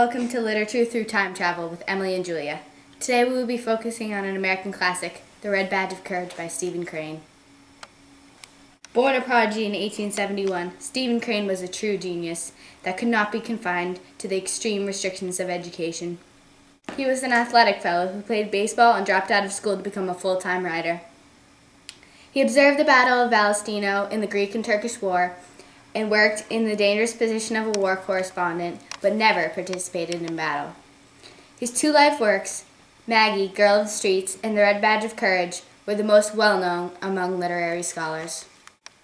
Welcome to Literature Through Time Travel with Emily and Julia. Today we will be focusing on an American classic, The Red Badge of Courage by Stephen Crane. Born a prodigy in 1871, Stephen Crane was a true genius that could not be confined to the extreme restrictions of education. He was an athletic fellow who played baseball and dropped out of school to become a full-time writer. He observed the Battle of Valestino in the Greek and Turkish War and worked in the dangerous position of a war correspondent, but never participated in battle. His two life works, Maggie, Girl of the Streets, and The Red Badge of Courage, were the most well-known among literary scholars.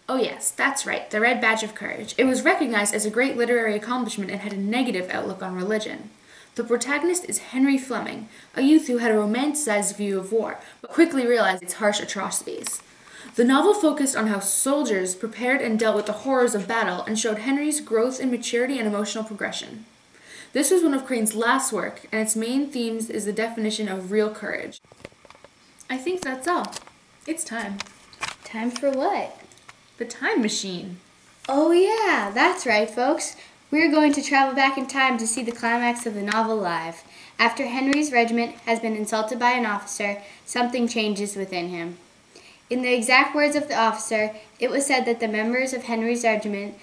Oh yes, that's right, The Red Badge of Courage. It was recognized as a great literary accomplishment and had a negative outlook on religion. The protagonist is Henry Fleming, a youth who had a romanticized view of war, but quickly realized its harsh atrocities. The novel focused on how soldiers prepared and dealt with the horrors of battle and showed Henry's growth in maturity and emotional progression. This was one of Crane's last work, and its main themes is the definition of real courage. I think that's all. It's time. Time for what? The time machine. Oh yeah, that's right, folks. We're going to travel back in time to see the climax of the novel live. After Henry's regiment has been insulted by an officer, something changes within him. In the exact words of the officer, it was said that the members of Henry's regiment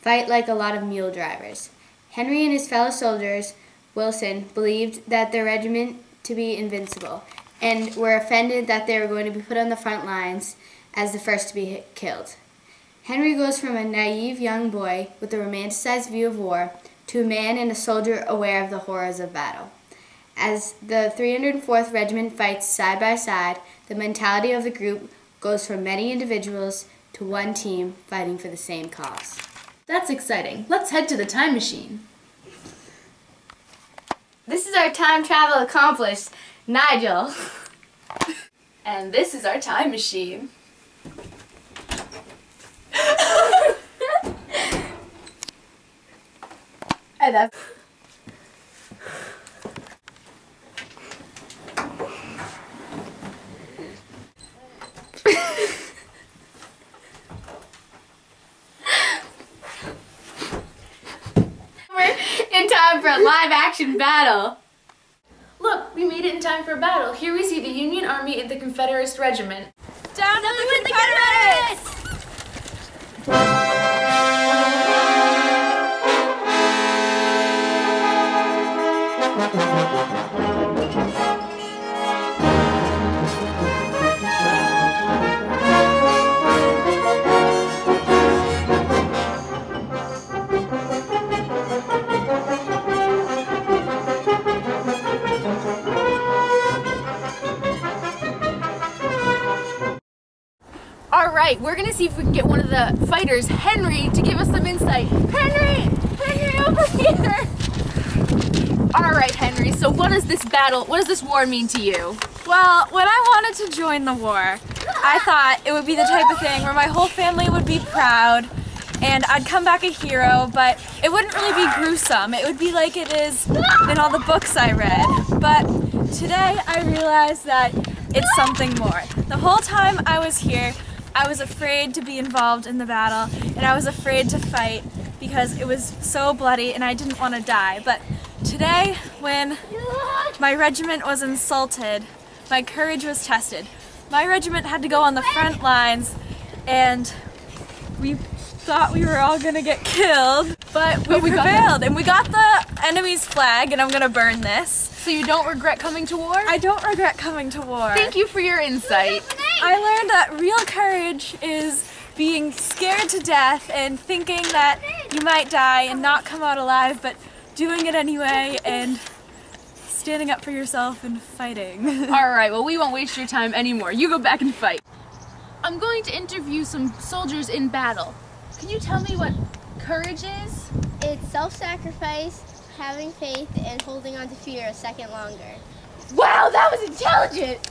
fight like a lot of mule drivers. Henry and his fellow soldiers, Wilson, believed that their regiment to be invincible and were offended that they were going to be put on the front lines as the first to be killed. Henry goes from a naive young boy with a romanticized view of war to a man and a soldier aware of the horrors of battle. As the 304th Regiment fights side by side, the mentality of the group goes from many individuals to one team fighting for the same cause. That's exciting. Let's head to the time machine. This is our time travel accomplished, Nigel. And this is our time machine. And that's in time for a live-action battle. Look, we made it in time for a battle. Here we see the Union Army and the Confederate Regiment. Down to the Confederates! Alright, we're gonna see if we can get one of the fighters, Henry, to give us some insight. Henry! Henry, over here! Alright, Henry, so what does this war mean to you? Well, when I wanted to join the war, I thought it would be the type of thing where my whole family would be proud and I'd come back a hero, but it wouldn't really be gruesome. It would be like it is in all the books I read. But today I realized that it's something more. The whole time I was here, I was afraid to be involved in the battle and I was afraid to fight because it was so bloody and I didn't want to die. But today, when my regiment was insulted, my courage was tested. My regiment had to go on the front lines and we thought we were all gonna get killed, but we prevailed and we got the enemy's flag, and I'm gonna burn this. So you don't regret coming to war? I don't regret coming to war. Thank you for your insight. I learned that real courage is being scared to death and thinking that you might die and not come out alive, but doing it anyway and standing up for yourself and fighting. Alright, well we won't waste your time anymore. You go back and fight. I'm going to interview some soldiers in battle. Can you tell me what courage is? It's self-sacrifice, having faith, and holding on to fear a second longer. Wow, that was intelligent!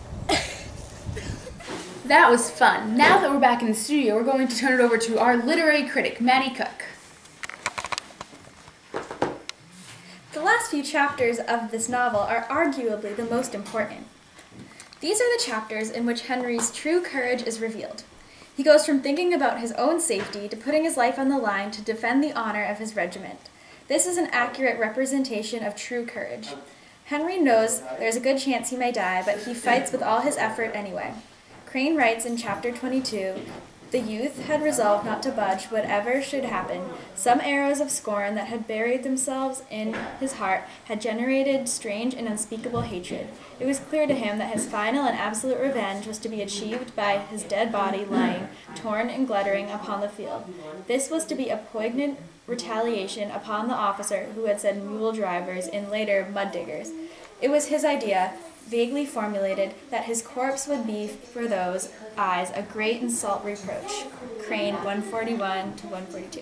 That was fun. Now that we're back in the studio, we're going to turn it over to our literary critic, Maddie Cook. The last few chapters of this novel are arguably the most important. These are the chapters in which Henry's true courage is revealed. He goes from thinking about his own safety to putting his life on the line to defend the honor of his regiment. This is an accurate representation of true courage. Henry knows there's a good chance he may die, but he fights with all his effort anyway. Crane writes in chapter 22, "The youth had resolved not to budge whatever should happen. Some arrows of scorn that had buried themselves in his heart had generated strange and unspeakable hatred. It was clear to him that his final and absolute revenge was to be achieved by his dead body lying, torn and glittering, upon the field. This was to be a poignant retaliation upon the officer who had said mule drivers and later mud diggers. It was his idea, vaguely formulated, that his corpse would be for those eyes a great and salt reproach." Crane 141 to 142.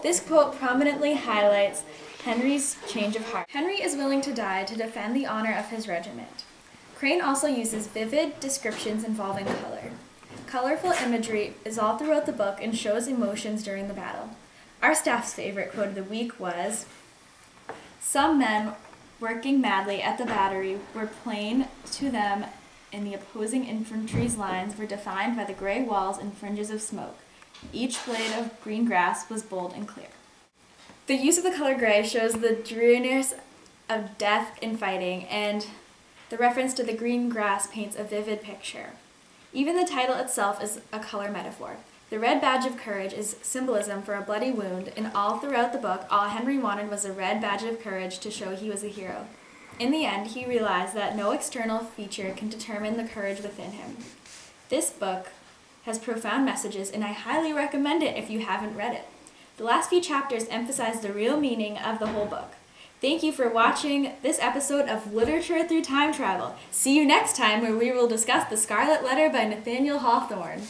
This quote prominently highlights Henry's change of heart. Henry is willing to die to defend the honor of his regiment. Crane also uses vivid descriptions involving color. Colorful imagery is all throughout the book and shows emotions during the battle. Our staff's favorite quote of the week was, "Some men working madly at the battery were plain to them, and the opposing infantry's lines were defined by the gray walls and fringes of smoke. Each blade of green grass was bold and clear." The use of the color gray shows the dreariness of death in fighting, and the reference to the green grass paints a vivid picture. Even the title itself is a color metaphor. The red badge of courage is symbolism for a bloody wound, and all throughout the book, all Henry wanted was a red badge of courage to show he was a hero. In the end, he realized that no external feature can determine the courage within him. This book has profound messages, and I highly recommend it if you haven't read it. The last few chapters emphasize the real meaning of the whole book. Thank you for watching this episode of Literature Through Time Travel. See you next time, where we will discuss The Scarlet Letter by Nathaniel Hawthorne.